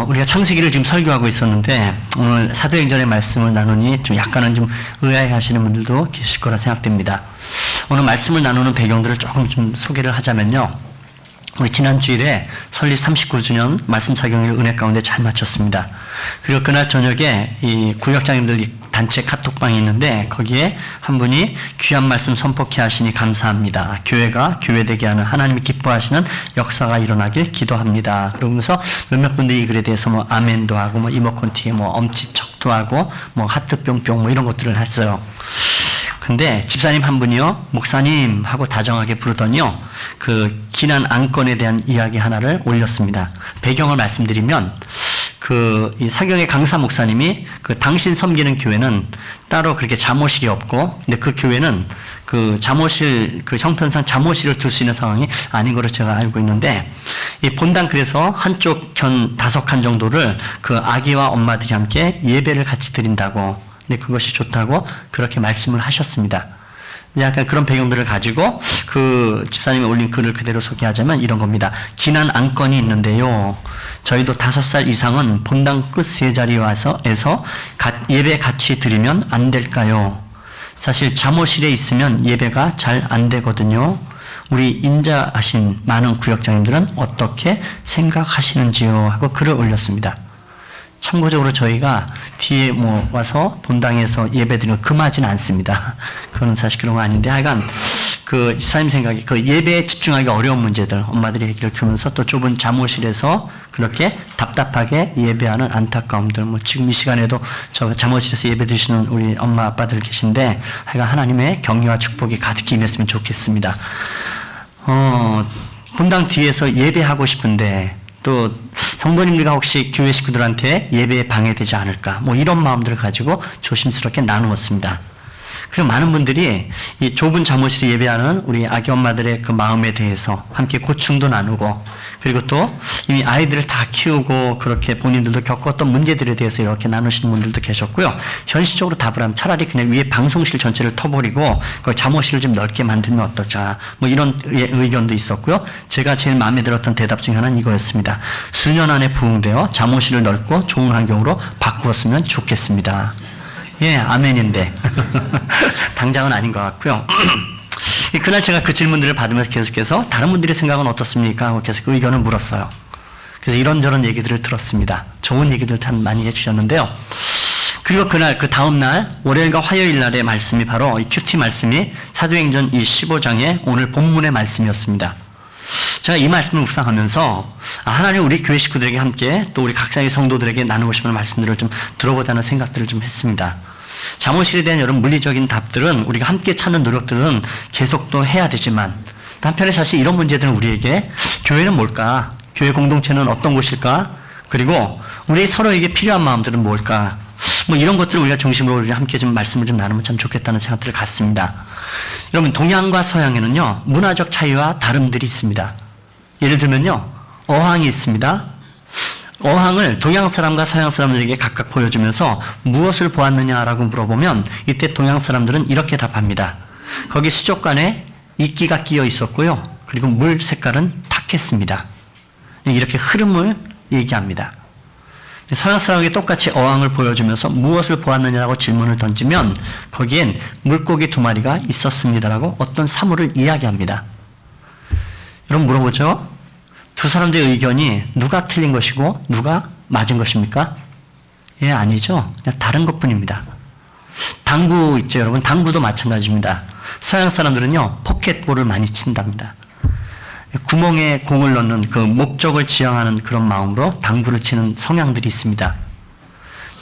우리가 창세기를 지금 설교하고 있었는데 오늘 사도행전의 말씀을 나누니 좀 약간은 좀 의아해 하시는 분들도 계실 거라 생각됩니다. 오늘 말씀을 나누는 배경들을 조금 좀 소개를 하자면요. 우리 지난 주일에 설립 39주년 말씀 사경일 은혜 가운데 잘 마쳤습니다. 그리고 그날 저녁에 이 구역장님들 단체 카톡방이 있는데 거기에 한 분이 귀한 말씀 선포케 하시니 감사합니다. 교회가 교회되게 하는 하나님이 기뻐하시는 역사가 일어나길 기도합니다. 그러면서 몇몇 분들이 이 글에 대해서 뭐 아멘도 하고 뭐 이모콘티에 뭐 엄지척도 하고 뭐 하트 뿅뿅 뭐 이런 것들을 했어요. 근데 집사님 한 분이요, 목사님 하고 다정하게 부르더니요, 그 기난 안건에 대한 이야기 하나를 올렸습니다. 배경을 말씀드리면, 이 사경의 강사 목사님이 당신 섬기는 교회는 따로 그렇게 잠옷실이 없고, 근데 그 교회는 그 잠옷실, 형편상 잠옷실을 둘 수 있는 상황이 아닌 걸로 제가 알고 있는데, 이 본당 그래서 한쪽 견 5칸 정도를 그 아기와 엄마들이 함께 예배를 같이 드린다고, 근데 그것이 좋다고 그렇게 말씀을 하셨습니다. 약간 그런 배경들을 가지고 그 집사님이 올린 글을 그대로 소개하자면 이런 겁니다. 기난 안건이 있는데요. 저희도 5살 이상은 본당 끝 세 자리에 와서 예배 같이 드리면 안 될까요? 사실 잠옷실에 있으면 예배가 잘 안 되거든요. 우리 인자하신 많은 구역장님들은 어떻게 생각하시는지요? 하고 글을 올렸습니다. 참고적으로 저희가 뒤에 와서 본당에서 예배드리는 거 금하지는 않습니다. 그거는 사실 그런 거 아닌데, 하여간 그 집사님 생각에 그 예배에 집중하기 어려운 문제들, 엄마들이 얘기를 주면서 또 좁은 잠옷실에서 그렇게 답답하게 예배하는 안타까움들, 지금 이 시간에도 저 잠옷실에서 예배 드시는 우리 엄마 아빠들 계신데, 하여간 하나님의 격려와 축복이 가득히 임했으면 좋겠습니다. 본당 뒤에서 예배하고 싶은데, 또 성도님들과 혹시 교회 식구들한테 예배에 방해되지 않을까, 이런 마음들을 가지고 조심스럽게 나누었습니다. 그리고 많은 분들이 이 좁은 잠옷실에 예배하는 우리 아기 엄마들의 그 마음에 대해서 함께 고충도 나누고, 그리고 또 이미 아이들을 다 키우고 그렇게 본인들도 겪었던 문제들에 대해서 이렇게 나누시는 분들도 계셨고요. 현실적으로 답을 하면 차라리 그냥 위에 방송실 전체를 터버리고 그 잠옷실을 좀 넓게 만들면 어떨까, 이런 의견도 있었고요. 제가 제일 마음에 들었던 대답 중에 하나는 이거였습니다. 수년 안에 부흥되어 잠옷실을 넓고 좋은 환경으로 바꾸었으면 좋겠습니다. 예, 아멘인데 당장은 아닌 것 같고요. 그날 제가 그 질문들을 받으면서 계속해서 다른 분들의 생각은 어떻습니까? 하고 계속 의견을 물었어요. 그래서 이런저런 얘기들을 들었습니다. 좋은 얘기들 참 많이 해주셨는데요. 그리고 그날, 그 다음날, 월요일과 화요일 날의 말씀이 바로 이 큐티 말씀이 사도행전 이 15장의 오늘 본문의 말씀이었습니다. 제가 이 말씀을 묵상하면서 하나님 우리 교회 식구들에게 함께 또 우리 각자의 성도들에게 나누고 싶은 말씀들을 좀 들어보자는 생각들을 좀 했습니다. 잠옷실에 대한 여러 물리적인 답들은 우리가 함께 찾는 노력들은 계속 또 해야 되지만, 한편에 사실 이런 문제들은 우리에게 교회는 뭘까? 교회 공동체는 어떤 곳일까? 그리고 우리 서로에게 필요한 마음들은 뭘까? 이런 것들을 우리가 중심으로 우리 함께 좀 말씀을 좀 나누면 참 좋겠다는 생각들을 갖습니다. 여러분, 동양과 서양에는요, 문화적 차이와 다름들이 있습니다. 예를 들면요, 어항이 있습니다. 어항을 동양 사람과 서양 사람들에게 각각 보여주면서 무엇을 보았느냐라고 물어보면 이때 동양 사람들은 이렇게 답합니다. 거기 수족관에 이끼가 끼어 있었고요. 그리고 물 색깔은 탁했습니다. 이렇게 흐름을 얘기합니다. 서양 사람에게 똑같이 어항을 보여주면서 무엇을 보았느냐라고 질문을 던지면 거기엔 물고기 2마리가 있었습니다라고 어떤 사물을 이야기합니다. 여러분 물어보죠. 두 사람들의 의견이 누가 틀린 것이고 누가 맞은 것입니까? 예, 아니죠. 그냥 다른 것뿐입니다. 당구 있죠, 여러분. 당구도 마찬가지입니다. 서양 사람들은요, 포켓볼을 많이 친답니다. 구멍에 공을 넣는 그 목적을 지향하는 그런 마음으로 당구를 치는 성향들이 있습니다.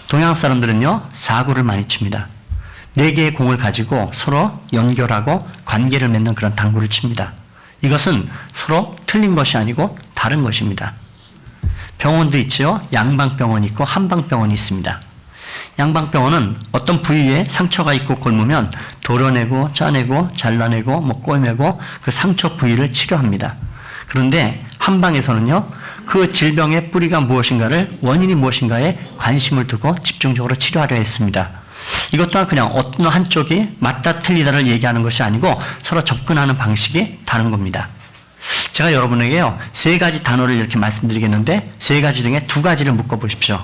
동양 사람들은요, 사구를 많이 칩니다. 4개의 공을 가지고 서로 연결하고 관계를 맺는 그런 당구를 칩니다. 이것은 서로 틀린 것이 아니고 다른 것입니다. 병원도 있죠. 양방병원이 있고 한방병원이 있습니다. 양방병원은 어떤 부위에 상처가 있고 곪으면 도려내고 짜내고 잘라내고 꿰매고 그 상처 부위를 치료합니다. 그런데 한방에서는요, 그 질병의 뿌리가 무엇인가를, 원인이 무엇인가에 관심을 두고 집중적으로 치료하려 했습니다. 이것 또한 그냥 어떤 한쪽이 맞다 틀리다를 얘기하는 것이 아니고 서로 접근하는 방식이 다른 겁니다. 제가 여러분에게요, 세 가지 단어를 이렇게 말씀드리겠는데, 세 가지 중에 두 가지를 묶어보십시오.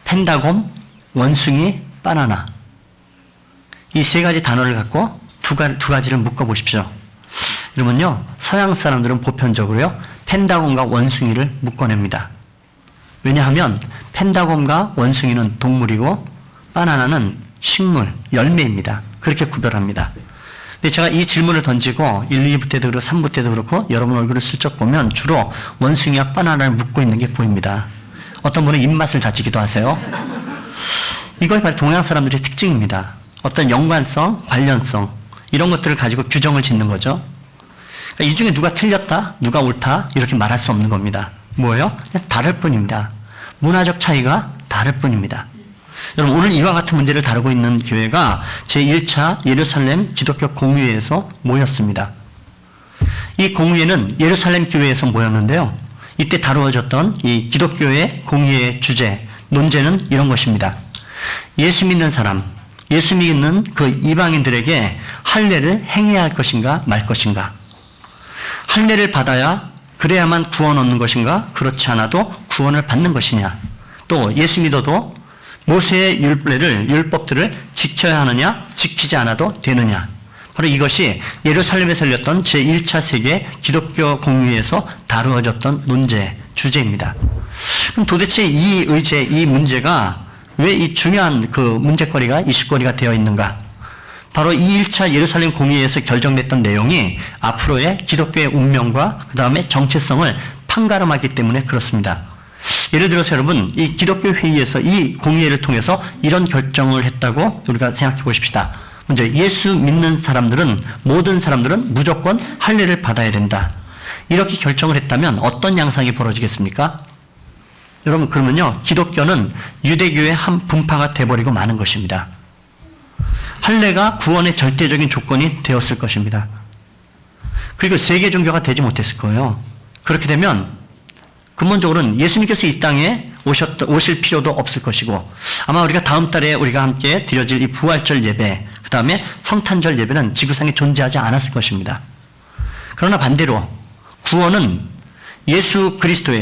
펜다곰, 원숭이, 바나나. 이 세 가지 단어를 갖고 두 가지를 묶어보십시오. 그러면요, 서양 사람들은 보편적으로요, 펜다곰과 원숭이를 묶어냅니다. 왜냐하면 펜다곰과 원숭이는 동물이고 바나나는 식물, 열매입니다. 그렇게 구별합니다. 근데 제가 이 질문을 던지고 1, 2부 때도 그렇고 3부 때도 그렇고 여러분 얼굴을 슬쩍 보면 주로 원숭이와 바나나를 묶고 있는 게 보입니다. 어떤 분은 입맛을 다지기도 하세요. 이걸 바로 동양 사람들의 특징입니다. 어떤 연관성, 관련성 이런 것들을 가지고 규정을 짓는 거죠. 그러니까 이 중에 누가 틀렸다, 누가 옳다 이렇게 말할 수 없는 겁니다. 뭐예요? 그냥 다를 뿐입니다. 문화적 차이가 다를 뿐입니다. 여러분, 오늘 이와 같은 문제를 다루고 있는 교회가 제1차 예루살렘 기독교 공의회에서 모였습니다. 이 공의회는 예루살렘 교회에서 모였는데요. 이때 다루어졌던 이 기독교의 공의회의 주제, 논제는 이런 것입니다. 예수 믿는 사람, 예수 믿는 그 이방인들에게 할례를 행해야 할 것인가 말 것인가? 할례를 받아야 그래야만 구원 얻는 것인가? 그렇지 않아도 구원을 받는 것이냐? 또 예수 믿어도 모세의 율법들을 지켜야 하느냐? 지키지 않아도 되느냐? 바로 이것이 예루살렘에서 열렸던 제1차 세계 기독교 공의회에서 다루어졌던 논제, 주제입니다. 그럼 도대체 이 의제, 이 문제가 왜 이 중요한 그 문제거리가, 이슈거리가 되어 있는가? 바로 이 1차 예루살렘 공의회에서 결정됐던 내용이 앞으로의 기독교의 운명과 그 다음에 정체성을 판가름하기 때문에 그렇습니다. 예를 들어서 여러분, 이 기독교 회의에서 이 공의회를 통해서 이런 결정을 했다고 우리가 생각해 보십시다. 먼저 예수 믿는 사람들은, 모든 사람들은 무조건 할례를 받아야 된다. 이렇게 결정을 했다면 어떤 양상이 벌어지겠습니까? 여러분, 그러면요, 기독교는 유대교의 한 분파가 돼버리고 마는 것입니다. 할례가 구원의 절대적인 조건이 되었을 것입니다. 그리고 세계 종교가 되지 못했을 거예요. 그렇게 되면 근본적으로는 예수님께서 이 땅에 오실 필요도 없을 것이고, 아마 우리가 다음 달에 우리가 함께 드려질 이 부활절 예배, 그 다음에 성탄절 예배는 지구상에 존재하지 않았을 것입니다. 그러나 반대로 구원은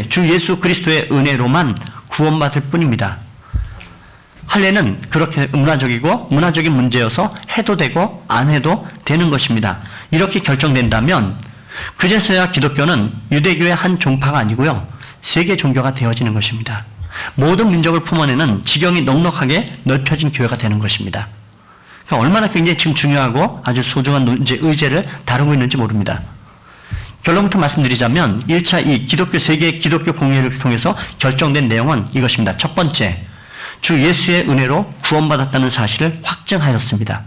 주 예수 그리스도의 은혜로만 구원받을 뿐입니다. 할례는 그렇게 문화적인 문제여서 해도 되고 안 해도 되는 것입니다. 이렇게 결정된다면 그제서야 기독교는 유대교의 한 종파가 아니고요, 세계 종교가 되어지는 것입니다. 모든 민족을 품어내는 지경이 넉넉하게 넓혀진 교회가 되는 것입니다. 그러니까 얼마나 굉장히 지금 중요하고 아주 소중한 의제를 다루고 있는지 모릅니다. 결론부터 말씀드리자면 1차 이 세계 기독교 공의회를 통해서 결정된 내용은 이것입니다. 첫 번째, 주 예수의 은혜로 구원받았다는 사실을 확증하였습니다.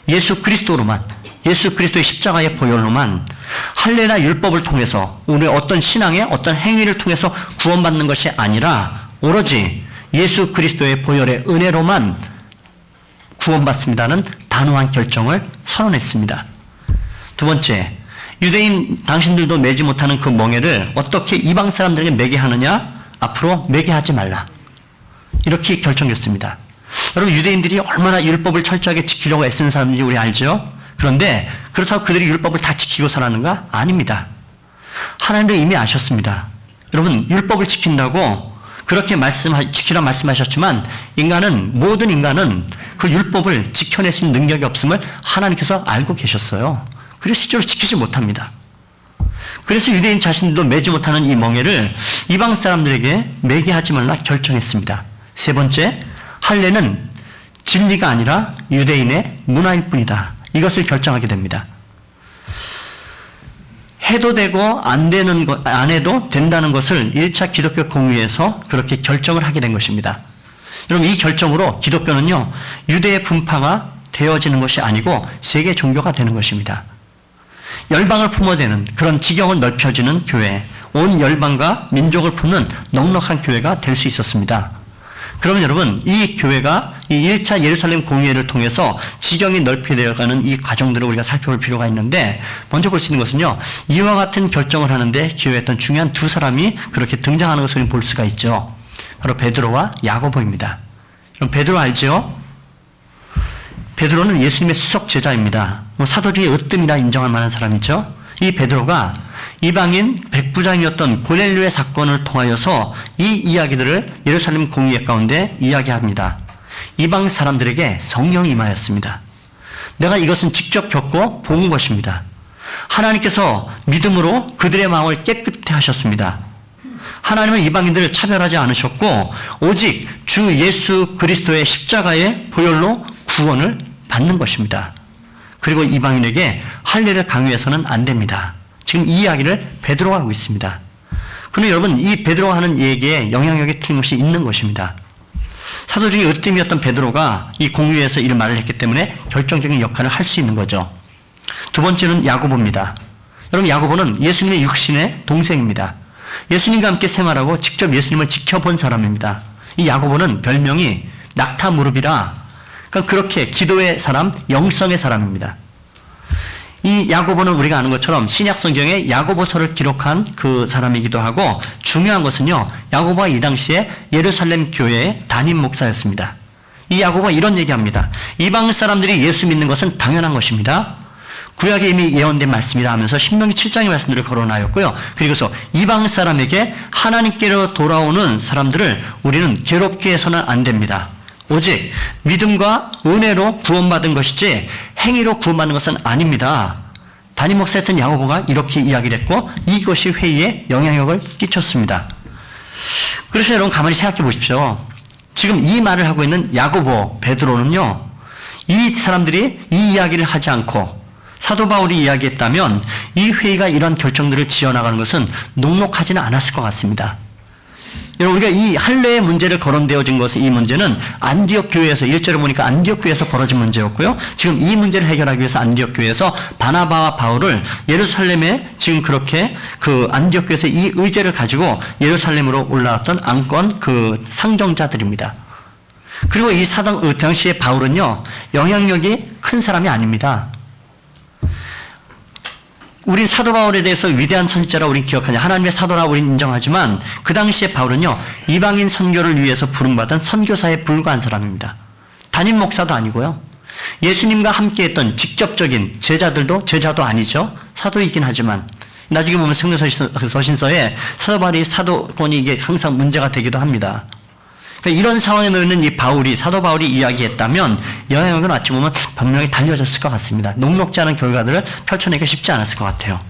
예수 그리스도의 십자가의 보혈로만 할례나 율법을 통해서 우리 어떤 신앙의 어떤 행위를 통해서 구원받는 것이 아니라 오로지 예수 그리스도의 보혈의 은혜로만 구원받습니다는 단호한 결정을 선언했습니다. 두 번째, 유대인 당신들도 매지 못하는 그 멍에를 어떻게 이방 사람들에게 매게 하느냐? 앞으로 매게 하지 말라. 이렇게 결정됐습니다. 여러분, 유대인들이 얼마나 율법을 철저하게 지키려고 애쓰는 사람인지 우리 알죠? 그런데 그렇다고 그들이 율법을 다 지키고 살았는가? 아닙니다. 하나님도 이미 아셨습니다. 여러분, 율법을 지킨다고 그렇게 지키라 말씀하셨지만 모든 인간은 그 율법을 지켜낼 수 있는 능력이 없음을 하나님께서 알고 계셨어요. 그래서 실제로 지키지 못합니다. 그래서 유대인 자신들도 매지 못하는 이 멍에를 이방 사람들에게 매게 하지 말라 결정했습니다. 세 번째, 할례는 진리가 아니라 유대인의 문화일 뿐이다. 이것을 결정하게 됩니다. 해도 되고 안 해도 된다는 것을 1차 기독교 공의회에서 그렇게 결정을 하게 된 것입니다. 여러분, 이 결정으로 기독교는요, 유대의 분파가 되어지는 것이 아니고 세계 종교가 되는 것입니다. 열방을 품어대는 그런 지경을 넓혀지는 교회, 온 열방과 민족을 품는 넉넉한 교회가 될 수 있었습니다. 그러면 여러분, 이 교회가 이 1차 예루살렘 공의회를 통해서 지경이 넓혀되어가는 이 과정들을 우리가 살펴볼 필요가 있는데, 먼저 볼 수 있는 것은요, 이와 같은 결정을 하는데 기여했던 중요한 두 사람이 그렇게 등장하는 것을 볼 수가 있죠. 바로 베드로와 야고보입니다. 그럼 베드로 알죠? 베드로는 예수님의 수석 제자입니다. 사도 중에 으뜸이라 인정할 만한 사람이죠. 이 베드로가 이방인 백부장이었던 고넬료의 사건을 통하여서 이 이야기들을 예루살렘 공의회 가운데 이야기합니다. 이방 사람들에게 성령이 임하였습니다. 내가 이것은 직접 겪고 본 것입니다. 하나님께서 믿음으로 그들의 마음을 깨끗해 하셨습니다. 하나님은 이방인들을 차별하지 않으셨고 오직 주 예수 그리스도의 십자가의 보혈로 구원을 받는 것입니다. 그리고 이방인에게 할례를 강요해서는 안 됩니다. 지금 이 이야기를 베드로가 하고 있습니다. 그런데 여러분, 이 베드로가 하는 얘기에 영향력이 틀림없이 있는 것입니다. 사도 중에 으뜸이었던 베드로가 이 공유에서 이런 말을 했기 때문에 결정적인 역할을 할 수 있는 거죠. 두 번째는 야고보입니다. 여러분, 야고보는 예수님의 육신의 동생입니다. 예수님과 함께 생활하고 직접 예수님을 지켜본 사람입니다. 이 야고보는 별명이 낙타 무릎이라, 그러니까 그렇게 기도의 사람, 영성의 사람입니다. 이 야고보는 우리가 아는 것처럼 신약 성경에 야고보서를 기록한 그 사람이기도 하고, 중요한 것은요, 야고보가 이 당시에 예루살렘 교회의 담임 목사였습니다. 이 야고보가 이런 얘기합니다. 이방 사람들이 예수 믿는 것은 당연한 것입니다. 구약에 이미 예언된 말씀이라 하면서 신명기 7장의 말씀들을 거론하였고요. 그리고서 이방 사람에게 하나님께로 돌아오는 사람들을 우리는 괴롭게 해서는 안 됩니다. 오직 믿음과 은혜로 구원받은 것이지 행위로 구원받는 것은 아닙니다. 담임 목사였던 야고보가 이렇게 이야기를 했고 이것이 회의에 영향력을 끼쳤습니다. 그래서 여러분 가만히 생각해 보십시오. 지금 이 말을 하고 있는 야고보, 베드로는요, 이 사람들이 이 이야기를 하지 않고 사도 바울이 이야기했다면 이 회의가 이런 결정들을 지어나가는 것은 녹록하지는 않았을 것 같습니다. 여러분, 우리가 이 할례의 문제를 거론되어진 것은, 이 문제는 안디옥 교회에서, 1절을 보니까 안디옥 교회에서 벌어진 문제였고요. 지금 이 문제를 해결하기 위해서 안디옥 교회에서 바나바와 바울을 예루살렘에 지금 그렇게 그 안디옥 교회에서 이 의제를 가지고 예루살렘으로 올라왔던 안건 그 상정자들입니다. 그리고 이 당시에 바울은요, 영향력이 큰 사람이 아닙니다. 우린 사도 바울에 대해서 위대한 선지자라 우린 기억하냐, 하나님의 사도라 우린 인정하지만 그 당시에 바울은요, 이방인 선교를 위해서 부름받은 선교사에 불과한 사람입니다. 담임 목사도 아니고요, 예수님과 함께했던 직접적인 제자도 아니죠. 사도이긴 하지만 나중에 보면 성경서신서에 사도 바울이 사도권이 이게 항상 문제가 되기도 합니다. 그러니까 이런 상황에 놓이는 이 사도 바울이 이야기했다면 영향력은 어찌 보면 분명히 달려졌을 것 같습니다. 녹록지 않은 결과들을 펼쳐내기가 쉽지 않았을 것 같아요.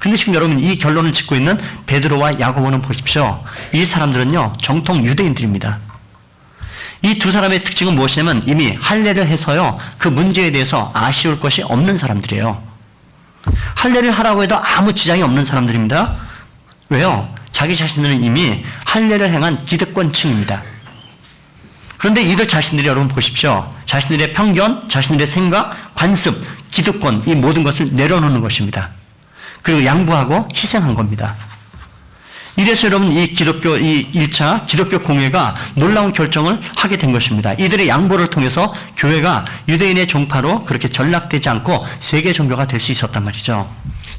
그런데 지금 여러분, 이 결론을 짓고 있는 베드로와 야고보는 보십시오. 이 사람들은요, 정통 유대인들입니다. 이 두 사람의 특징은 무엇이냐면 이미 할례를 해서요, 그 문제에 대해서 아쉬울 것이 없는 사람들이에요. 할례를 하라고 해도 아무 지장이 없는 사람들입니다. 왜요? 자기 자신들은 이미 할례를 행한 기득권층입니다. 그런데 이들 자신들이, 여러분 보십시오. 자신들의 편견, 자신들의 생각, 관습, 기득권, 이 모든 것을 내려놓는 것입니다. 그리고 양보하고 희생한 겁니다. 이래서 여러분, 이 1차 기독교 공회가 놀라운 결정을 하게 된 것입니다. 이들의 양보를 통해서 교회가 유대인의 종파로 그렇게 전락되지 않고 세계 종교가 될 수 있었단 말이죠.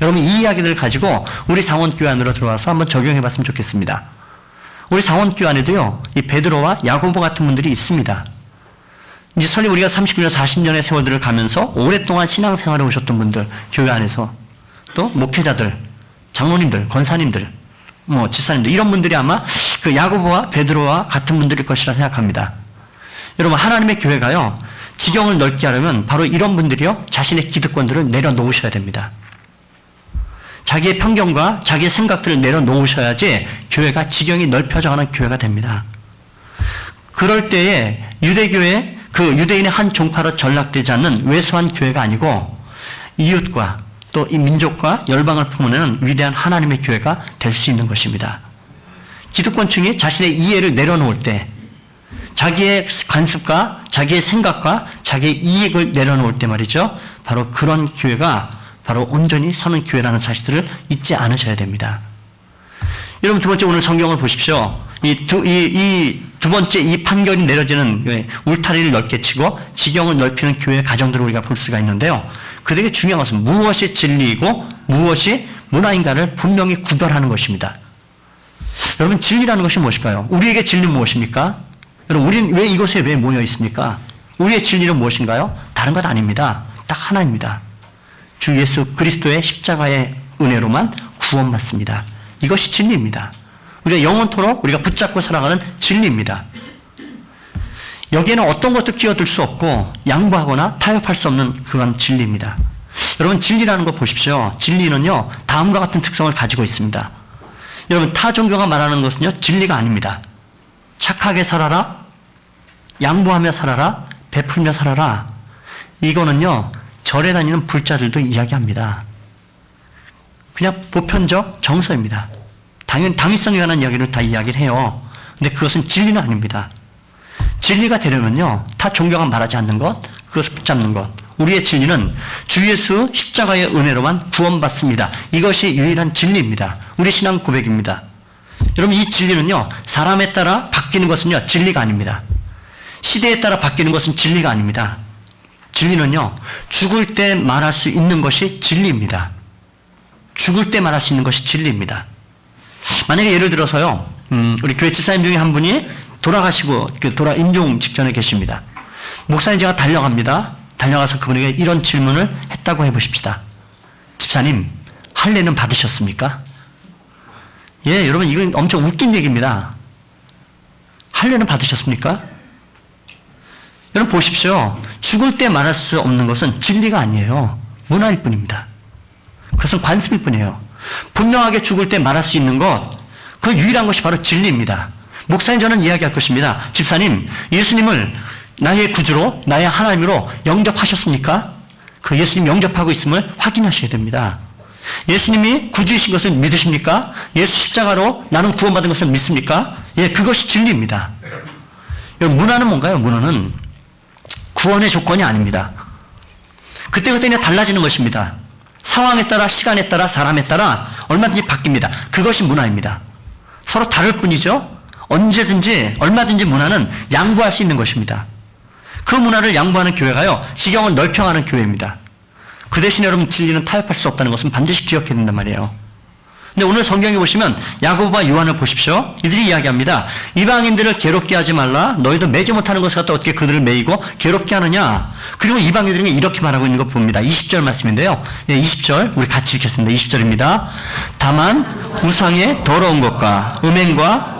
여러분, 이 이야기들을 가지고 우리 상원교회 안으로 들어와서 한번 적용해 봤으면 좋겠습니다. 우리 상원교회 안에도요, 이 베드로와 야고보 같은 분들이 있습니다. 이제 설령 우리가 39년, 40년의 세월들을 가면서 오랫동안 신앙생활을 오셨던 분들, 교회 안에서 또 목회자들, 장로님들, 권사님들, 집사님들, 이런 분들이 아마 그 야고보와 베드로와 같은 분들일 것이라 생각합니다. 여러분, 하나님의 교회가요, 지경을 넓게 하려면 바로 이런 분들이요, 자신의 기득권들을 내려놓으셔야 됩니다. 자기의 편견과 자기의 생각들을 내려놓으셔야지 교회가 지경이 넓혀져 가는 교회가 됩니다. 그럴 때에 유대교회, 그 유대인의 한 종파로 전락되지 않는 왜소한 교회가 아니고 이웃과 또 이 민족과 열방을 품어내는 위대한 하나님의 교회가 될 수 있는 것입니다. 기득권층이 자신의 이해를 내려놓을 때, 자기의 관습과 자기의 생각과 자기의 이익을 내려놓을 때 말이죠, 바로 그런 교회가 바로 온전히 서는 교회라는 사실들을 잊지 않으셔야 됩니다. 여러분, 두 번째, 오늘 성경을 보십시오. 두 번째 이 판결이 내려지는 울타리를 넓게 치고 지경을 넓히는 교회 가정들을 우리가 볼 수가 있는데요. 그들에게 중요한 것은 무엇이 진리이고 무엇이 문화인가를 분명히 구별하는 것입니다. 여러분, 진리라는 것이 무엇일까요? 우리에게 진리는 무엇입니까? 여러분, 우리는 왜 이곳에 왜 모여 있습니까? 우리의 진리는 무엇인가요? 다른 것 아닙니다. 딱 하나입니다. 주 예수 그리스도의 십자가의 은혜로만 구원받습니다. 이것이 진리입니다. 우리가 영원토록 우리가 붙잡고 살아가는 진리입니다. 여기에는 어떤 것도 끼어들 수 없고 양보하거나 타협할 수 없는 그런 진리입니다. 여러분, 진리라는 거 보십시오. 진리는요, 다음과 같은 특성을 가지고 있습니다. 여러분, 타 종교가 말하는 것은요, 진리가 아닙니다. 착하게 살아라, 양보하며 살아라, 베풀며 살아라. 이거는요, 절에 다니는 불자들도 이야기합니다. 그냥 보편적 정서입니다. 당연히 당위성에 관한 이야기를 다 이야기를 해요. 근데 그것은 진리는 아닙니다. 진리가 되려면요, 타 종교가 말하지 않는 것, 그것을 붙잡는 것. 우리의 진리는 주 예수 십자가의 은혜로만 구원받습니다. 이것이 유일한 진리입니다. 우리 신앙 고백입니다. 여러분, 이 진리는요, 사람에 따라 바뀌는 것은요, 진리가 아닙니다. 시대에 따라 바뀌는 것은 진리가 아닙니다. 진리는요, 죽을 때 말할 수 있는 것이 진리입니다. 죽을 때 말할 수 있는 것이 진리입니다. 만약에 예를 들어서요, 우리 교회 집사님 중에 한 분이 돌아가시고, 임종 직전에 계십니다. 목사님, 제가 달려갑니다. 달려가서 그분에게 이런 질문을 했다고 해보십시다. 집사님, 할례는 받으셨습니까? 예, 여러분, 이건 엄청 웃긴 얘기입니다. 할례는 받으셨습니까? 여러분, 보십시오. 죽을 때 말할 수 없는 것은 진리가 아니에요. 문화일 뿐입니다. 그것은 관습일 뿐이에요. 분명하게 죽을 때 말할 수 있는 것, 그 유일한 것이 바로 진리입니다. 목사님, 저는 이야기할 것입니다. 집사님, 예수님을 나의 구주로, 나의 하나님으로 영접하셨습니까? 그 예수님 영접하고 있음을 확인하셔야 됩니다. 예수님이 구주이신 것을 믿으십니까? 예수 십자가로 나는 구원받은 것을 믿습니까? 예, 그것이 진리입니다. 여러분, 문화는 뭔가요? 문화는 구원의 조건이 아닙니다. 그때그때 그냥 달라지는 것입니다. 상황에 따라, 시간에 따라, 사람에 따라 얼마든지 바뀝니다. 그것이 문화입니다. 서로 다를 뿐이죠. 언제든지, 얼마든지 문화는 양보할 수 있는 것입니다. 그 문화를 양보하는 교회가요, 지경을 넓혀가는 교회입니다. 그 대신에 여러분, 진리는 타협할 수 없다는 것은 반드시 기억해야 된단 말이에요. 근데 오늘 성경에 보시면 야고보와 요한을 보십시오. 이들이 이야기합니다. 이방인들을 괴롭게 하지 말라. 너희도 매지 못하는 것을 갖다 어떻게 그들을 매이고 괴롭게 하느냐. 그리고 이방인들이 이렇게 말하고 있는 거 봅니다. 20절 말씀인데요. 20절 우리 같이 읽겠습니다. 20절입니다. 다만 우상의 더러운 것과 음행과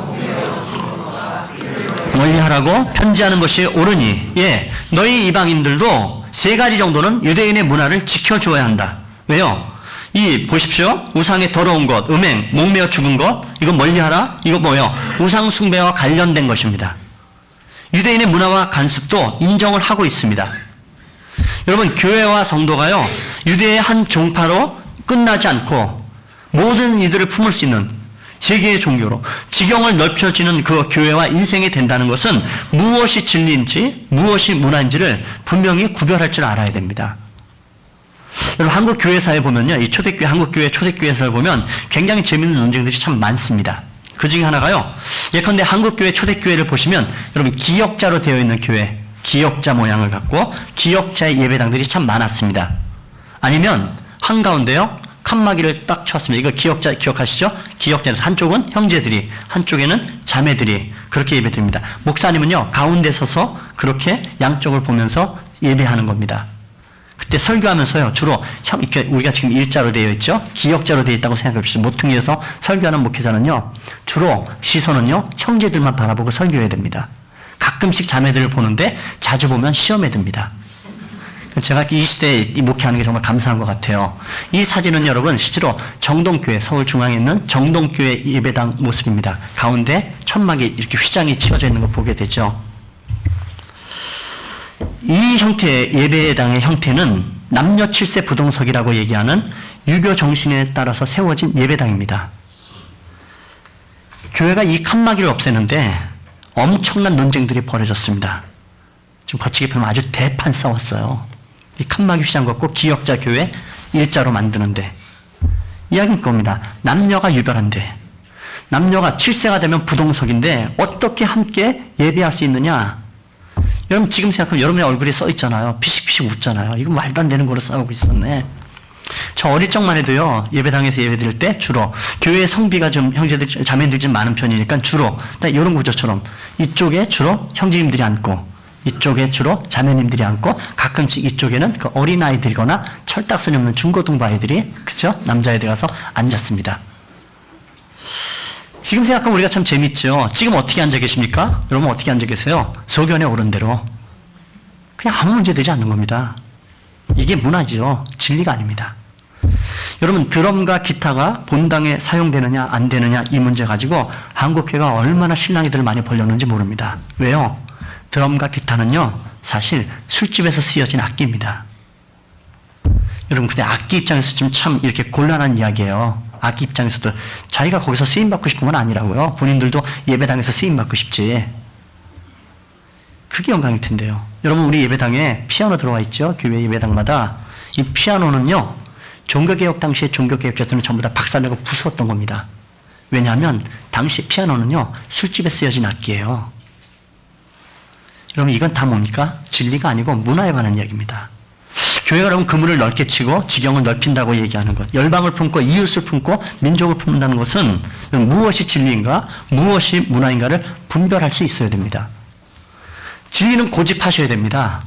멀리하라고 편지하는 것이 옳으니, 예, 너희 이방인들도 세 가지 정도는 유대인의 문화를 지켜주어야 한다. 왜요? 보십시오. 우상의 더러운 것, 음행, 목매어 죽은 것, 이거 멀리하라? 이거 뭐요? 우상 숭배와 관련된 것입니다. 유대인의 문화와 관습도 인정을 하고 있습니다. 여러분, 교회와 성도가요, 유대의 한 종파로 끝나지 않고 모든 이들을 품을 수 있는 세계의 종교로 지경을 넓혀지는 그 교회와 인생이 된다는 것은 무엇이 진리인지 무엇이 문화인지를 분명히 구별할 줄 알아야 됩니다. 여러분, 한국 교회사에 보면요, 이 초대교회, 한국교회 초대교회사를 보면 굉장히 재미있는 논쟁들이 참 많습니다. 그 중에 하나가요, 예컨대 한국교회 초대교회를 보시면 여러분, 기역자로 되어 있는 교회, 기역자 모양을 갖고 기역자의 예배당들이 참 많았습니다. 아니면 한가운데요, 칸막이를 딱 쳤습니다. 이거 기역자 기억하시죠? 기역자에서 한쪽은 형제들이, 한쪽에는 자매들이 그렇게 예배드립니다. 목사님은요, 가운데 서서 그렇게 양쪽을 보면서 예배하는 겁니다. 그때 설교하면서요, 주로 이렇게 우리가 지금 일자로 되어 있죠? 기역자로 되어 있다고 생각해 보십시오. 모퉁이에서 설교하는 목회자는요, 주로 시선은요, 형제들만 바라보고 설교해야 됩니다. 가끔씩 자매들을 보는데 자주 보면 시험에 듭니다. 제가 이 시대에 이 목회하는 게 정말 감사한 것 같아요. 이 사진은 여러분, 실제로 정동교회, 서울 중앙에 있는 정동교회 예배당 모습입니다. 가운데 천막에 이렇게 휘장이 치어져 있는 거 보게 되죠. 이 형태의 예배당의 형태는 남녀 7세 부동석이라고 얘기하는 유교 정신에 따라서 세워진 예배당입니다. 교회가 이 칸막이를 없애는데 엄청난 논쟁들이 벌어졌습니다. 지금 거치게 보면 아주 대판 싸웠어요. 이 칸막이 휘장 갖고 기역자 교회 일자로 만드는데, 이야기는 그겁니다. 남녀가 유별한데, 남녀가 7세가 되면 부동석인데 어떻게 함께 예배할 수 있느냐? 여러분, 지금 생각하면 여러분의 얼굴에 써 있잖아요. 피식피식 웃잖아요. 이거 말도 안 되는 거로 싸우고 있었네. 저 어릴 적만 해도요, 예배당에서 예배 드릴 때 주로 교회 성비가 좀 형제들, 자매들 좀 많은 편이니까 주로 딱 이런 구조처럼 이쪽에 주로 형제님들이 앉고 이쪽에 주로 자매님들이 앉고 가끔씩 이쪽에는 그 어린아이들이거나 철딱선이 없는 중고등부 아이들이, 그죠? 남자애들 가서 앉았습니다. 지금 생각하면 우리가 참 재밌죠. 지금 어떻게 앉아 계십니까? 여러분 어떻게 앉아 계세요? 소견에 오른 대로. 그냥 아무 문제 되지 않는 겁니다. 이게 문화죠. 진리가 아닙니다. 여러분 드럼과 기타가 본당에 사용되느냐 안 되느냐 이 문제 가지고 한국교회가 얼마나 신랑이들을 많이 벌렸는지 모릅니다. 왜요? 드럼과 기타는요 사실 술집에서 쓰여진 악기입니다. 여러분 근데 악기 입장에서 좀 참 이렇게 곤란한 이야기예요. 악기 입장에서도 자기가 거기서 쓰임받고 싶은 건 아니라고요. 본인들도 예배당에서 쓰임받고 싶지. 그게 영광일 텐데요. 여러분 우리 예배당에 피아노 들어와 있죠. 교회 예배당마다. 이 피아노는요 종교개혁 당시에 종교개혁자들은 전부 다 박살내고 부수었던 겁니다. 왜냐하면 당시 피아노는요 술집에 쓰여진 악기예요. 여러분 이건 다 뭡니까? 진리가 아니고 문화에 관한 이야기입니다. 교회가 여러분 그물을 넓게 치고 지경을 넓힌다고 얘기하는 것, 열방을 품고 이웃을 품고 민족을 품는다는 것은 무엇이 진리인가 무엇이 문화인가를 분별할 수 있어야 됩니다. 진리는 고집하셔야 됩니다.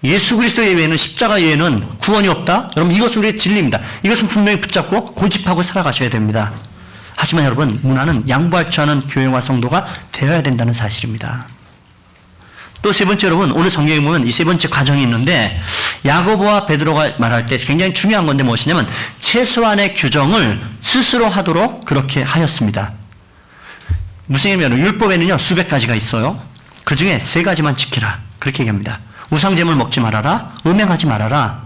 예수 그리스도 예외에는 십자가 예외에는 구원이 없다? 여러분 이것은 우리의 진리입니다. 이것은 분명히 붙잡고 고집하고 살아가셔야 됩니다. 하지만 여러분 문화는 양보할 줄 아는 교회와 성도가 되어야 된다는 사실입니다. 또 세 번째 여러분 오늘 성경에 보면 이 세 번째 과정이 있는데 야고보와 베드로가 말할 때 굉장히 중요한 건데 무엇이냐면 최소한의 규정을 스스로 하도록 그렇게 하였습니다. 무슨 얘기냐면 율법에는요 수백 가지가 있어요. 그 중에 세 가지만 지키라 그렇게 얘기합니다. 우상제물 먹지 말아라, 음행하지 말아라,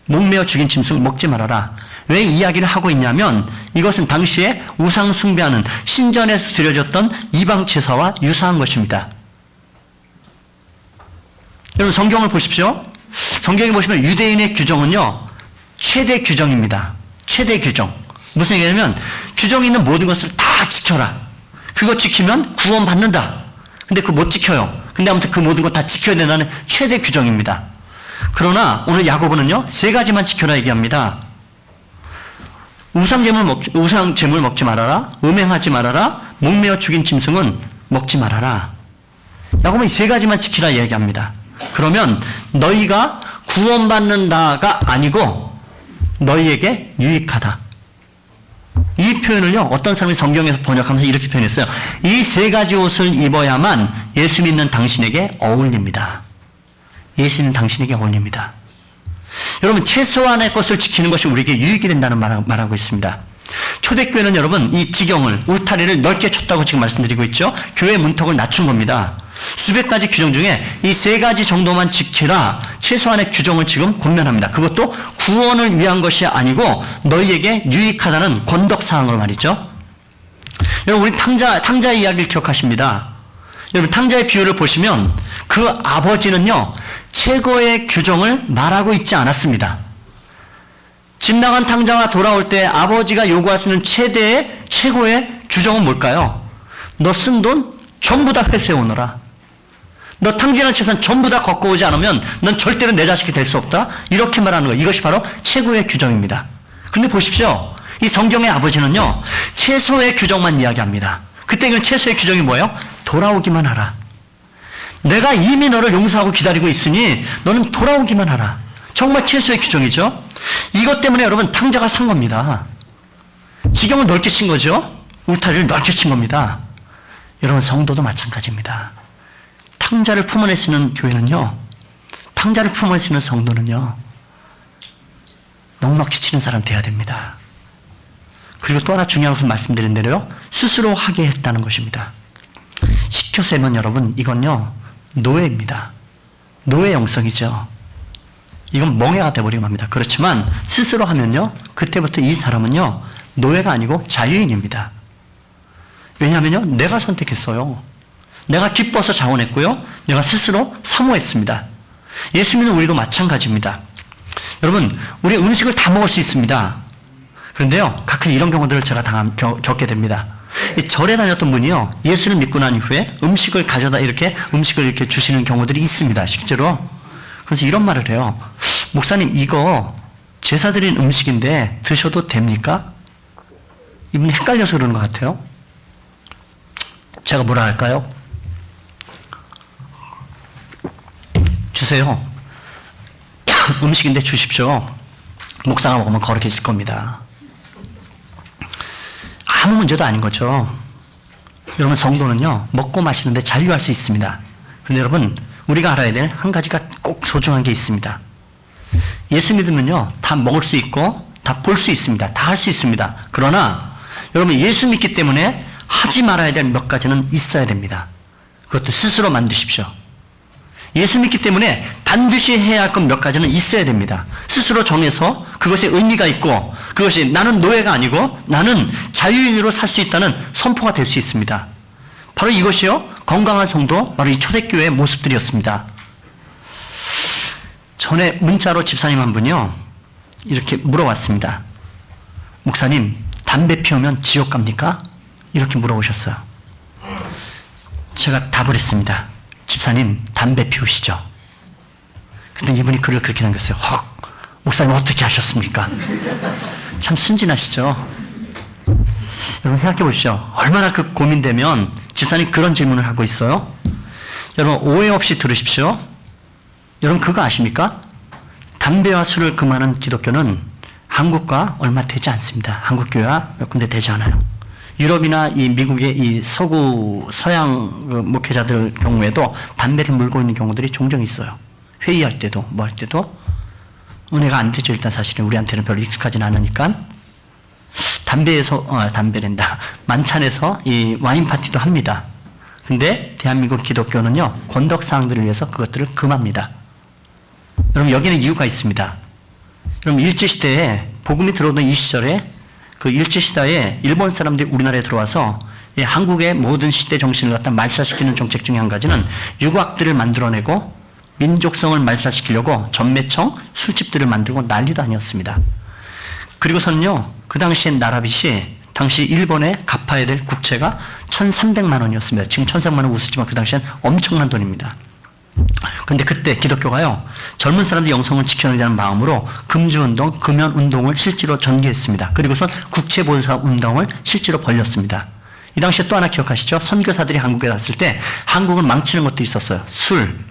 목매어 죽인 짐승 먹지 말아라. 왜 이 이야기를 하고 있냐면 이것은 당시에 우상 숭배하는 신전에서 드려졌던 이방 제사와 유사한 것입니다. 여러분 성경을 보십시오. 성경에 보시면 유대인의 규정은요 최대 규정입니다. 최대 규정. 무슨 얘기냐면 규정이 있는 모든 것을 다 지켜라. 그거 지키면 구원 받는다. 근데 그거 못 지켜요. 근데 아무튼 그 모든 거 다 지켜야 된다는 최대 규정입니다. 그러나 오늘 야고보는요 세 가지만 지켜라 얘기합니다. 우상제물 먹지 말아라, 음행하지 말아라, 목매어 죽인 짐승은 먹지 말아라. 야고보는 이 세 가지만 지키라 얘기합니다. 그러면 너희가 구원받는다가 아니고 너희에게 유익하다. 이 표현을요 어떤 사람이 성경에서 번역하면서 이렇게 표현했어요. 이 세 가지 옷을 입어야만 예수 믿는 당신에게 어울립니다. 예수 믿는 당신에게 어울립니다. 여러분 최소한의 것을 지키는 것이 우리에게 유익이 된다는 말하고 있습니다. 초대교회는 여러분 이 지경을 울타리를 넓게 쳤다고 지금 말씀드리고 있죠. 교회 문턱을 낮춘 겁니다. 수백 가지 규정 중에 이 세 가지 정도만 지키라 최소한의 규정을 지금 권면합니다. 그것도 구원을 위한 것이 아니고 너희에게 유익하다는 권덕사항을 말이죠. 여러분 우리 탕자 이야기를 기억하십니다. 여러분 탕자의 비유를 보시면 그 아버지는요 최고의 규정을 말하고 있지 않았습니다. 집 나간 탕자가 돌아올 때 아버지가 요구할 수 있는 최고의 규정은 뭘까요? 너 쓴 돈 전부 다 회수해 오너라. 너 탕진한 재산 전부 다 갖고 오지 않으면 넌 절대로 내 자식이 될 수 없다. 이렇게 말하는 거예요. 이것이 바로 최고의 규정입니다. 그런데 보십시오. 이 성경의 아버지는요. 최소의 규정만 이야기합니다. 그때 그 최소의 규정이 뭐예요? 돌아오기만 하라. 내가 이미 너를 용서하고 기다리고 있으니 너는 돌아오기만 하라. 정말 최소의 규정이죠. 이것 때문에 여러분 탕자가 산 겁니다. 지경을 넓게 친 거죠. 울타리를 넓게 친 겁니다. 여러분 성도도 마찬가지입니다. 탕자를 품어내시는 교회는요. 탕자를 품어내시는 성도는요. 넉넉히 치는 사람 돼야 됩니다. 그리고 또 하나 중요한 것을 말씀드린 대로요. 스스로 하게 했다는 것입니다. 시켜서 하면 여러분 이건요. 노예입니다. 노예 영성이죠. 이건 멍해가 돼버리면 합니다. 그렇지만 스스로 하면요. 그때부터 이 사람은요. 노예가 아니고 자유인입니다. 왜냐하면요. 내가 선택했어요. 내가 기뻐서 자원했고요. 내가 스스로 사모했습니다. 예수 믿는 우리도 마찬가지입니다. 여러분 우리 음식을 다 먹을 수 있습니다. 그런데요. 가끔 이런 경우들을 제가 겪게 됩니다. 이 절에 다녔던 분이요. 예수를 믿고 난 이후에 음식을 가져다 이렇게 음식을 이렇게 주시는 경우들이 있습니다. 실제로. 그래서 이런 말을 해요. 목사님 이거 제사 드린 음식인데 드셔도 됩니까? 이분이 헷갈려서 그러는 것 같아요. 제가 뭐라 할까요? 주세요. 음식인데 주십시오. 목사가 먹으면 거룩해질 겁니다. 아무 문제도 아닌 거죠. 여러분, 성도는요, 먹고 마시는데 자유할 수 있습니다. 근데 여러분, 우리가 알아야 될 한 가지가 꼭 소중한 게 있습니다. 예수 믿으면요, 다 먹을 수 있고, 다 볼 수 있습니다. 다 할 수 있습니다. 그러나, 여러분, 예수 믿기 때문에 하지 말아야 될 몇 가지는 있어야 됩니다. 그것도 스스로 만드십시오. 예수 믿기 때문에 반드시 해야 할 것 몇 가지는 있어야 됩니다. 스스로 정해서 그것에 의미가 있고, 그것이 나는 노예가 아니고 나는 자유인으로 살 수 있다는 선포가 될 수 있습니다. 바로 이것이요, 건강한 성도, 바로 이 초대교회의 모습들이었습니다. 전에 문자로 집사님 한 분이요, 이렇게 물어봤습니다. 목사님, 담배 피우면 지옥 갑니까? 이렇게 물어보셨어요. 제가 답을 했습니다. 집사님, 담배 피우시죠. 근데 이분이 글을 그렇게 남겼어요. 헉, 목사님 어떻게 하셨습니까? 참 순진하시죠. 여러분, 생각해 보시죠. 얼마나 그 고민되면 집사님 그런 질문을 하고 있어요. 여러분, 오해 없이 들으십시오. 여러분, 그거 아십니까? 담배와 술을 금하는 기독교는 한국과 얼마 되지 않습니다. 한국 교회와 몇 군데 되지 않아요. 유럽이나 이 미국의 이 서구 서양 그 목회자들 경우에도 담배를 물고 있는 경우들이 종종 있어요. 회의할 때도 뭐 할 때도 은혜가 안 되죠. 일단 사실은 우리한테는 별로 익숙하진 않으니까. 담배랜다. 만찬에서 이 와인 파티도 합니다. 근데 대한민국 기독교는요, 권덕사항들을 위해서 그것들을 금합니다. 여러분, 여기는 이유가 있습니다. 여러분, 일제시대에 복음이 들어오던 이 시절에 그 일제시대에 일본 사람들이 우리나라에 들어와서 한국의 모든 시대 정신을 갖다 말살시키는 정책 중에 한 가지는 유곽들을 만들어내고 민족성을 말살시키려고 전매청, 술집들을 만들고 난리도 아니었습니다. 그리고서는요, 그 당시엔 나라빚이 당시 일본에 갚아야 될 국채가 1,300만 원이었습니다. 지금 1,300만 원 웃으지만 그 당시엔 엄청난 돈입니다. 그런데 그때 기독교가요, 젊은 사람들 영성을 지켜내자는 마음으로 금주운동, 금연운동을 실제로 전개했습니다. 그리고선 국채보상운동을 실제로 벌였습니다. 이 당시에 또 하나 기억하시죠? 선교사들이 한국에 왔을 때 한국을 망치는 것도 있었어요. 술,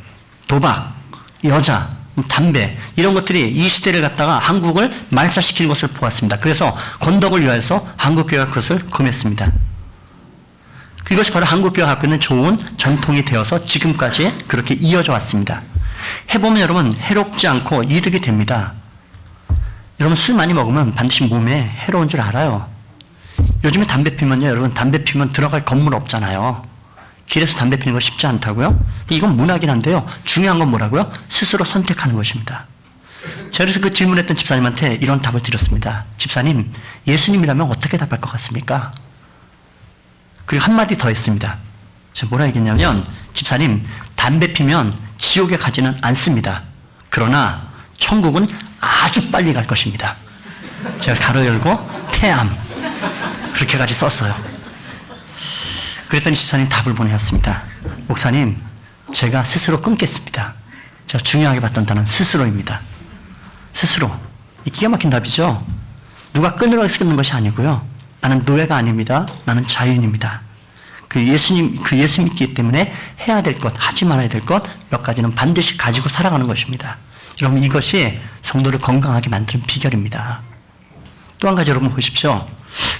도박, 여자, 담배, 이런 것들이 이 시대를 갖다가 한국을 말살시키는 것을 보았습니다. 그래서 권덕을 위하여서 한국교회가 그것을 금했습니다. 이것이 바로 한국교회가 갖고 있는 좋은 전통이 되어서 지금까지 그렇게 이어져 왔습니다. 해보면 여러분, 해롭지 않고 이득이 됩니다. 여러분, 술 많이 먹으면 반드시 몸에 해로운 줄 알아요. 요즘에 담배 피면요, 여러분, 담배 피면 들어갈 건물 없잖아요. 길에서 담배 피는 거 쉽지 않다고요? 이건 문화긴 한데요, 중요한 건 뭐라고요? 스스로 선택하는 것입니다. 제가 그래서 그 질문했던 집사님한테 이런 답을 드렸습니다. 집사님, 예수님이라면 어떻게 답할 것 같습니까? 그리고 한마디 더 했습니다. 제가 뭐라 얘기했냐면, 집사님, 담배 피면 지옥에 가지는 않습니다. 그러나 천국은 아주 빨리 갈 것입니다. 제가 가로 열고 태암, 그렇게까지 썼어요. 그랬더니 집사님 답을 보내왔습니다. 목사님, 제가 스스로 끊겠습니다. 제가 중요하게 봤던 단어는 스스로입니다. 스스로. 이 기가 막힌 답이죠. 누가 끊으라고 해서 끊는 것이 아니고요, 나는 노예가 아닙니다. 나는 자유인입니다. 그 예수 믿기 때문에 해야 될 것, 하지 말아야 될 것 몇 가지는 반드시 가지고 살아가는 것입니다. 여러분, 이것이 성도를 건강하게 만드는 비결입니다. 또 한 가지 여러분 보십시오.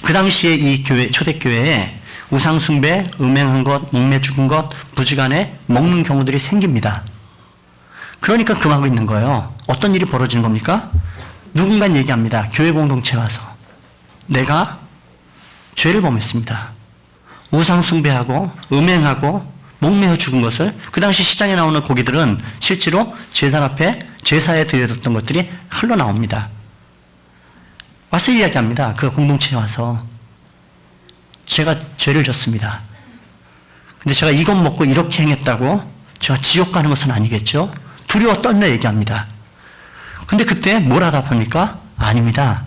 그 당시에 이 교회, 초대교회에 우상숭배, 음행한 것, 목매 죽은 것, 부지간에 먹는 경우들이 생깁니다. 그러니까 금하고 있는 거예요. 어떤 일이 벌어지는 겁니까? 누군가 얘기합니다. 교회 공동체에 와서 내가 죄를 범했습니다. 우상숭배하고 음행하고 목매어 죽은 것을, 그 당시 시장에 나오는 고기들은 실제로 제사 앞에 제사에 드려졌던 것들이 흘러나옵니다. 와서 이야기합니다. 그 공동체에 와서 제가 죄를 졌습니다. 근데 제가 이것 먹고 이렇게 행했다고 제가 지옥 가는 것은 아니겠죠? 두려워 떨며 얘기합니다. 근데 그때 뭐라 답합니까? 아닙니다.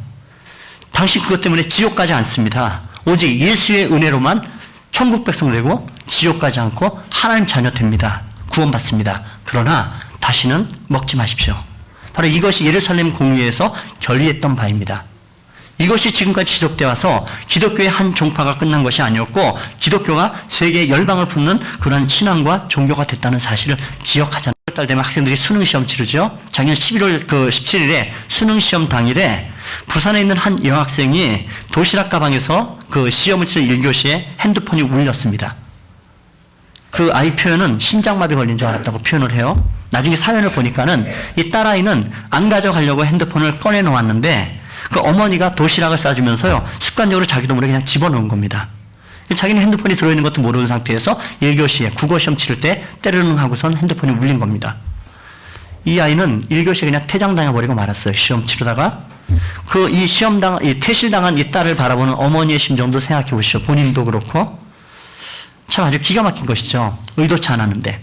당신 그것 때문에 지옥 가지 않습니다. 오직 예수의 은혜로만 천국 백성 되고 지옥 가지 않고 하나님 자녀 됩니다. 구원받습니다. 그러나 다시는 먹지 마십시오. 바로 이것이 예루살렘 공의회에서 결의했던 바입니다. 이것이 지금까지 지속되어 와서 기독교의 한 종파가 끝난 것이 아니었고, 기독교가 세계 열방을 품는 그런 신앙과 종교가 됐다는 사실을 기억하자는 걸 달 되면 학생들이 수능 시험 치르죠. 작년 11월 17일에 수능 시험 당일에 부산에 있는 한 여학생이 도시락 가방에서 그 시험을 치는 1교시에 핸드폰이 울렸습니다. 그 아이 표현은 심장마비 걸린 줄 알았다고 표현을 해요. 나중에 사연을 보니까는 이 딸아이는 안 가져가려고 핸드폰을 꺼내 놓았는데 그 어머니가 도시락을 싸주면서요, 습관적으로 자기도 모르게 그냥 집어넣은 겁니다. 자기는 핸드폰이 들어있는 것도 모르는 상태에서 1교시에 국어시험 치를 때 때르릉 하고선 핸드폰이 울린 겁니다. 이 아이는 1교시에 그냥 퇴장당해버리고 말았어요. 시험 치르다가. 이 퇴실당한 이 딸을 바라보는 어머니의 심정도 생각해 보시죠. 본인도 그렇고. 참 아주 기가 막힌 것이죠. 의도치 않았는데.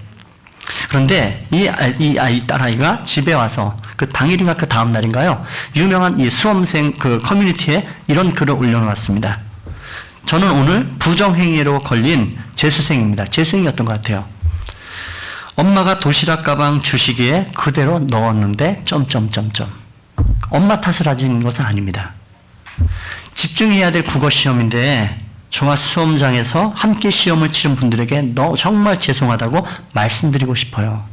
그런데 이 딸아이가 집에 와서 그 당일인가 그 다음날인가요? 유명한 이 수험생 그 커뮤니티에 이런 글을 올려놓았습니다. 저는 오늘 부정행위로 걸린 재수생입니다. 재수생이었던 것 같아요. 엄마가 도시락 가방 주시기에 그대로 넣었는데 엄마 탓을 하는 것은 아닙니다. 집중해야 될 국어 시험인데 저와 수험장에서 함께 시험을 치른 분들에게 정말 죄송하다고 말씀드리고 싶어요.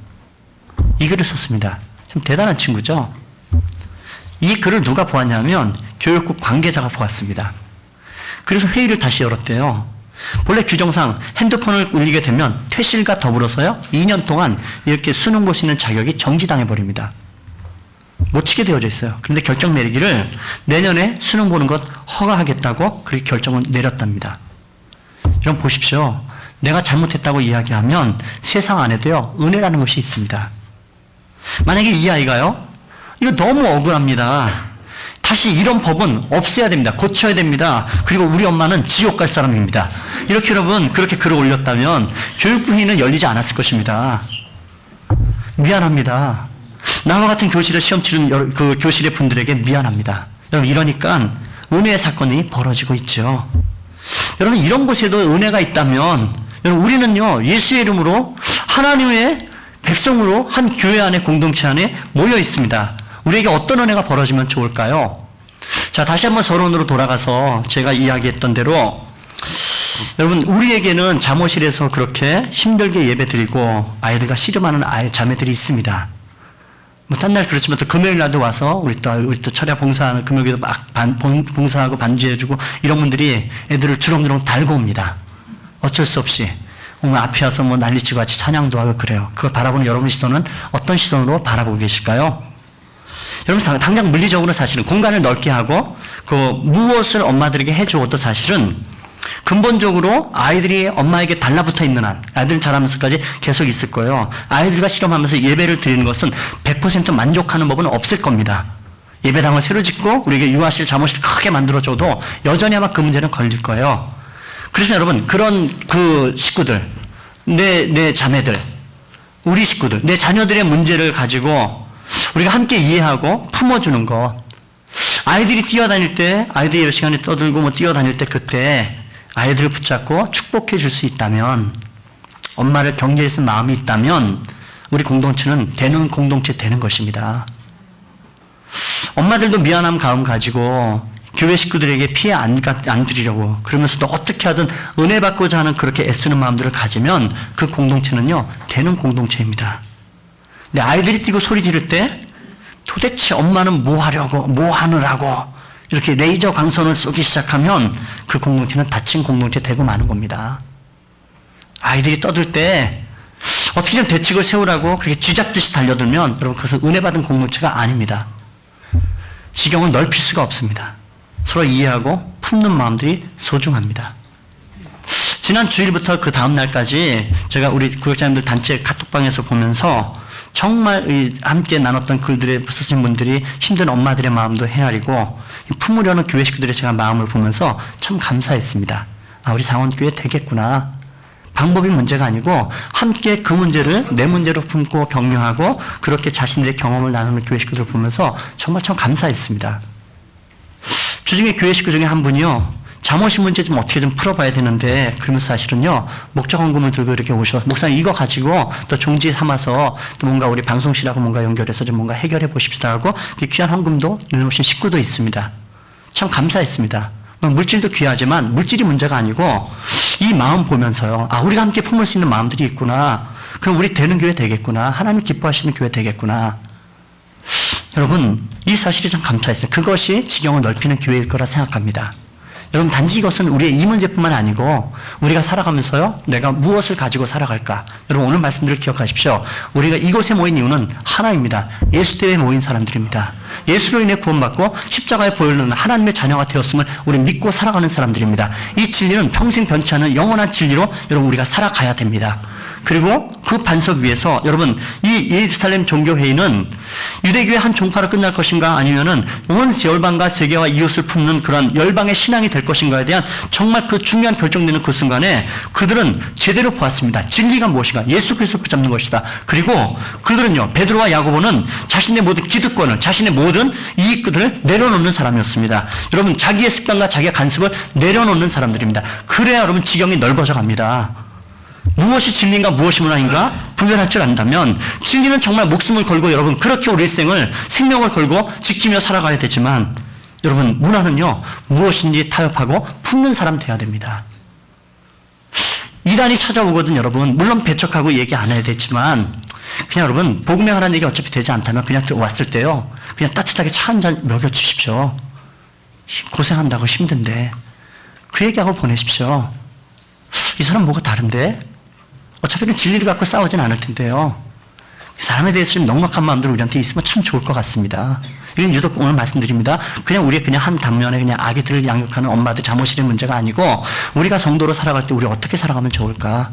이 글을 썼습니다. 참 대단한 친구죠. 이 글을 누가 보았냐면 교육국 관계자가 보았습니다. 그래서 회의를 다시 열었대요. 본래 규정상 핸드폰을 울리게 되면 퇴실과 더불어서요 2년 동안 이렇게 수능 볼 수 있는 자격이 정지당해 버립니다. 못 치게 되어져 있어요. 그런데 결정 내리기를 내년에 수능 보는 것 허가하겠다고 그렇게 결정을 내렸답니다. 여러분 보십시오. 내가 잘못했다고 이야기하면 세상 안에도요 은혜라는 것이 있습니다. 만약에 이 아이가요, 이거 너무 억울합니다. 다시 이런 법은 없애야 됩니다. 고쳐야 됩니다. 그리고 우리 엄마는 지옥 갈 사람입니다. 이렇게 여러분 그렇게 글을 올렸다면 교육부 회의는 열리지 않았을 것입니다. 미안합니다. 나와 같은 교실에 시험 치른 그 교실의 분들에게 미안합니다. 여러분 이러니까 은혜의 사건이 벌어지고 있죠. 여러분 이런 곳에도 은혜가 있다면 여러분 우리는요 예수의 이름으로 하나님의 백성으로 한 교회 안에 공동체 안에 모여 있습니다. 우리에게 어떤 은혜가 벌어지면 좋을까요? 자, 다시 한번 서론으로 돌아가서 제가 이야기했던 대로 여러분 우리에게는 잠옷실에서 그렇게 힘들게 예배드리고 아이들과 씨름하는 자매들이 있습니다. 뭐 딴 날 그렇지만 또 금요일 날도 와서 우리 또 철야 봉사하는 금요일에도 막 봉사하고 반주해주고 이런 분들이 애들을 주렁주렁 달고 옵니다. 어쩔 수 없이 오늘 앞에 와서 뭐 난리치고 같이 찬양도 하고 그래요. 그걸 바라보는 여러분 시선은 어떤 시선으로 바라보고 계실까요? 여러분 당장 물리적으로 사실은 공간을 넓게 하고 그 무엇을 엄마들에게 해주어도 사실은 근본적으로 아이들이 엄마에게 달라붙어 있는 한 아이들 자라면서까지 계속 있을 거예요. 아이들과 실험하면서 예배를 드리는 것은 100% 만족하는 법은 없을 겁니다. 예배당을 새로 짓고 우리에게 유아실 잠옷실 크게 만들어줘도 여전히 아마 그 문제는 걸릴 거예요. 그래서 여러분 그런 그 식구들 내 자매들 우리 식구들 내 자녀들의 문제를 가지고 우리가 함께 이해하고 품어주는 것. 아이들이 뛰어다닐 때, 아이들이 여러 시간에 떠들고 뭐 뛰어다닐 때 그때 아이들을 붙잡고 축복해 줄 수 있다면, 엄마를 격려해 줄 마음이 있다면, 우리 공동체는 되는 공동체 되는 것입니다. 엄마들도 미안함 가움 가지고 교회 식구들에게 피해 안 드리려고 그러면서도 어떻게 하든 은혜 받고자 하는 그렇게 애쓰는 마음들을 가지면 그 공동체는요, 되는 공동체입니다. 근데 아이들이 뛰고 소리 지를 때 도대체 엄마는 뭐 하려고, 뭐 하느라고 이렇게 레이저 광선을 쏘기 시작하면 그 공동체는 다친 공동체 되고 마는 겁니다. 아이들이 떠들 때 어떻게 좀 대책을 세우라고 그렇게 쥐잡듯이 달려들면 여러분 그것은 은혜 받은 공동체가 아닙니다. 지경을 넓힐 수가 없습니다. 서로 이해하고 품는 마음들이 소중합니다. 지난 주일부터 그 다음 날까지 제가 우리 구역장님들 단체 카톡방에서 보면서 정말 함께 나눴던 글들에 쓰신 분들이 힘든 엄마들의 마음도 헤아리고 품으려는 교회 식구들의 제가 마음을 보면서 참 감사했습니다. 아, 우리 상원교회 되겠구나. 방법이 문제가 아니고 함께 그 문제를 내 문제로 품고 격려하고 그렇게 자신들의 경험을 나누는 교회 식구들을 보면서 정말 참 감사했습니다. 주중에 교회 식구 중에 한 분이요. 잠옷이 문제 좀 어떻게 좀 풀어봐야 되는데 그러면서 사실은요 목적헌금을 들고 이렇게 오셔서 목사님 이거 가지고 또 종지 삼아서 또 뭔가 우리 방송실하고 뭔가 연결해서 좀 뭔가 해결해 보십시다 하고 귀한 헌금도 내놓으신 식구도 있습니다. 참 감사했습니다. 물질도 귀하지만 물질이 문제가 아니고 이 마음 보면서요 아 우리가 함께 품을 수 있는 마음들이 있구나. 그럼 우리 되는 교회 되겠구나. 하나님 기뻐하시는 교회 되겠구나. 여러분, 이 사실이 참 감사했어요. 그것이 지경을 넓히는 교회일 거라 생각합니다. 여러분, 단지 이것은 우리의 이 문제뿐만 아니고 우리가 살아가면서요, 내가 무엇을 가지고 살아갈까? 여러분, 오늘 말씀들을 기억하십시오. 우리가 이곳에 모인 이유는 하나입니다. 예수 때문에 모인 사람들입니다. 예수로 인해 구원받고 십자가에 보혈로 하나님의 자녀가 되었음을 우리 믿고 살아가는 사람들입니다. 이 진리는 평생 변치 않는 영원한 진리로 여러분 우리가 살아가야 됩니다. 그리고 그 반석 위에서 여러분, 이 예루살렘 종교회의는 유대교의 한 종파로 끝날 것인가, 아니면은 온 열방과 세계와 이웃을 품는 그런 열방의 신앙이 될 것인가에 대한 정말 그 중요한 결정되는 그 순간에 그들은 제대로 보았습니다. 진리가 무엇인가? 예수 그리스도를 붙잡는 것이다. 그리고 그들은요, 베드로와 야고보는 자신의 모든 기득권을, 자신의 모든 이익들을 내려놓는 사람이었습니다. 여러분, 자기의 습관과 자기의 간섭을 내려놓는 사람들입니다. 그래야 여러분 지경이 넓어져 갑니다. 무엇이 진리인가 무엇이 문화인가 분별할 줄 안다면, 진리는 정말 목숨을 걸고 여러분 그렇게 우리 일생을 생명을 걸고 지키며 살아가야 되지만, 여러분 문화는요, 무엇인지 타협하고 품는 사람 돼야 됩니다. 이단이 찾아오거든 여러분, 물론 배척하고 얘기 안 해야 되지만, 그냥 여러분 복음에 관한 얘기 어차피 되지 않다면 그냥 왔을 때요, 그냥 따뜻하게 차 한 잔 먹여주십시오. 고생한다고 힘든데 그 얘기하고 보내십시오. 이 사람 뭐가 다른데? 어차피 진리를 갖고 싸우진 않을 텐데요. 그 사람에 대해서 좀 넉넉한 마음들 우리한테 있으면 참 좋을 것 같습니다. 이건 유독 오늘 말씀드립니다. 그냥 우리의 그냥 한 단면에 그냥 아기들을 양육하는 엄마들 잠옷이의 문제가 아니고, 우리가 성도로 살아갈 때 우리 어떻게 살아가면 좋을까?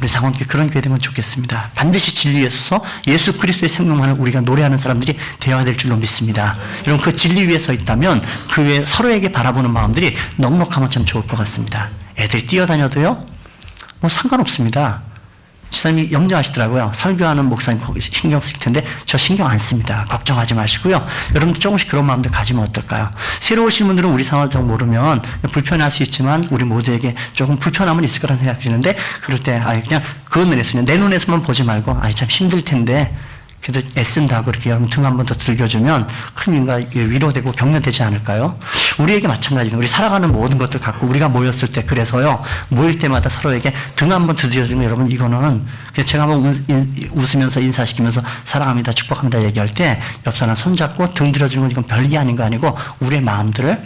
우리 상원교회 그런 교회 되면 좋겠습니다. 반드시 진리에 서서 예수 그리스도의 생명만을 우리가 노래하는 사람들이 되어야 될 줄로 믿습니다. 여러분, 그 진리 위에 서 있다면 그 외에 서로에게 바라보는 마음들이 넉넉하면 참 좋을 것 같습니다. 애들이 뛰어다녀도요, 뭐 상관없습니다. 지사님이 염려하시더라고요. 설교하는 목사님 신경 쓰일 텐데 저 신경 안 씁니다. 걱정하지 마시고요. 여러분도 조금씩 그런 마음들 가지면 어떨까요? 새로 오신 분들은 우리 상황을 잘 모르면 불편할 수 있지만 우리 모두에게 조금 불편함은 있을 거라는 생각이 드는데, 그럴 때 그냥 그 눈에서, 내 눈에서만 보지 말고 참 힘들 텐데 그래도 애쓴다고 이렇게 여러분 등 한 번 더 들겨주면 큰 인가 위로되고 격려되지 않을까요? 우리에게 마찬가지입니다. 우리 살아가는 모든 것들 갖고 우리가 모였을 때, 그래서요, 모일 때마다 서로에게 등 한 번 들여주면, 여러분 이거는 그냥 제가 한번 웃으면서 인사시키면서 사랑합니다, 축복합니다 얘기할 때 옆 사람 손잡고 등 들여주는 건 이건 별게 아닌 거 아니고 우리의 마음들을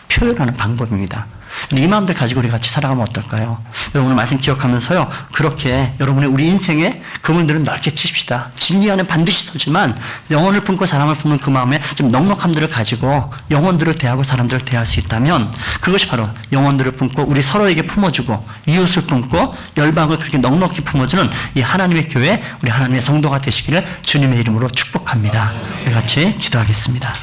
표현하는 방법입니다. 이 마음들 가지고 우리 같이 살아가면 어떨까요? 여러분 오늘 말씀 기억하면서요, 그렇게 여러분의 우리 인생의 그물들은 넓게 치십시다. 진리 안에 반드시 서지만 영혼을 품고 사람을 품는 그 마음에 좀 넉넉함들을 가지고 영혼들을 대하고 사람들을 대할 수 있다면, 그것이 바로 영혼들을 품고 우리 서로에게 품어주고 이웃을 품고 열방을 그렇게 넉넉히 품어주는 이 하나님의 교회, 우리 하나님의 성도가 되시기를 주님의 이름으로 축복합니다. 우리 같이 기도하겠습니다.